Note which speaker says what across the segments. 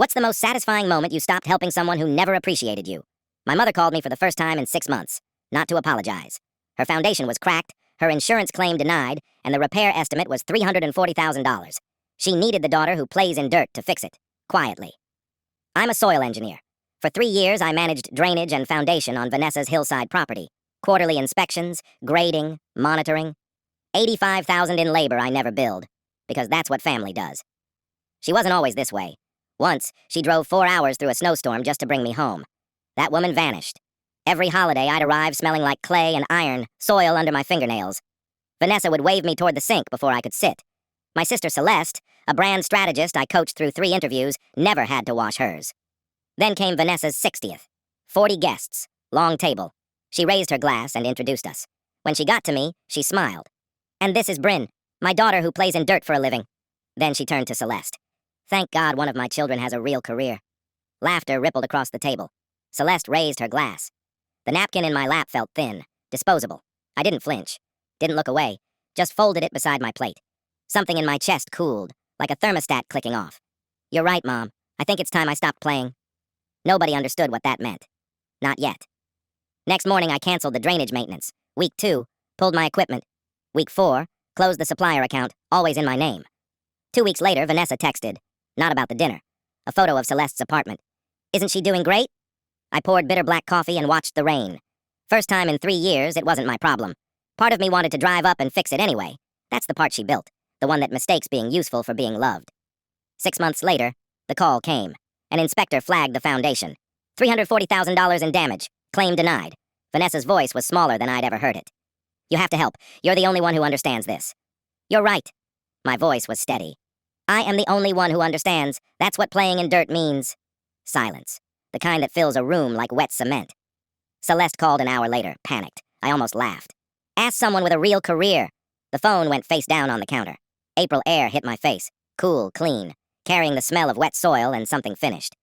Speaker 1: What's the most satisfying moment you stopped helping someone who never appreciated you? My mother called me for the first time in 6 months, not to apologize. Her foundation was cracked, her insurance claim denied, and the repair estimate was $340,000. She needed the daughter who plays in dirt to fix it, quietly. I'm a soil engineer. For 3 years, I managed drainage and foundation on Vanessa's hillside property. Quarterly inspections, grading, monitoring. $85,000 in labor I never billed, because that's what family does. She wasn't always this way. Once, she drove 4 hours through a snowstorm just to bring me home. That woman vanished. Every holiday, I'd arrive smelling like clay and iron, soil under my fingernails. Vanessa would wave me toward the sink before I could sit. My sister Celeste, a brand strategist I coached through 3 interviews, never had to wash hers. Then came Vanessa's 60th. 40 guests, long table. She raised her glass and introduced us. When she got to me, she smiled. "And this is Bryn, my daughter who plays in dirt for a living." Then she turned to Celeste. "Thank God one of my children has a real career." Laughter rippled across the table. Celeste raised her glass. The napkin in my lap felt thin, disposable. I didn't flinch, didn't look away, just folded it beside my plate. Something in my chest cooled, like a thermostat clicking off. "You're right, Mom. I think it's time I stopped playing." Nobody understood what that meant. Not yet. Next morning, I canceled the drainage maintenance. Week 2, pulled my equipment. Week 4, closed the supplier account, always in my name. 2 weeks later, Vanessa texted. Not about the dinner. A photo of Celeste's apartment. "Isn't she doing great?" I poured bitter black coffee and watched the rain. First time in 3 years, it wasn't my problem. Part of me wanted to drive up and fix it anyway. That's the part she built, the one that mistakes being useful for being loved. 6 months later, the call came. An inspector flagged the foundation. $340,000 in damage. Claim denied. Vanessa's voice was smaller than I'd ever heard it. "You have to help. You're the only one who understands this." "You're right." My voice was steady. "I am the only one who understands. That's what playing in dirt means." Silence. The kind that fills a room like wet cement. Celeste called an hour later, panicked. I almost laughed. "Ask someone with a real career." The phone went face down on the counter. April air hit my face. Cool, clean, carrying the smell of wet soil and something finished.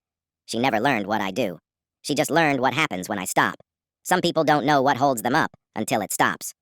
Speaker 1: She never learned what I do. She just learned what happens when I stop. Some people don't know what holds them up until it stops.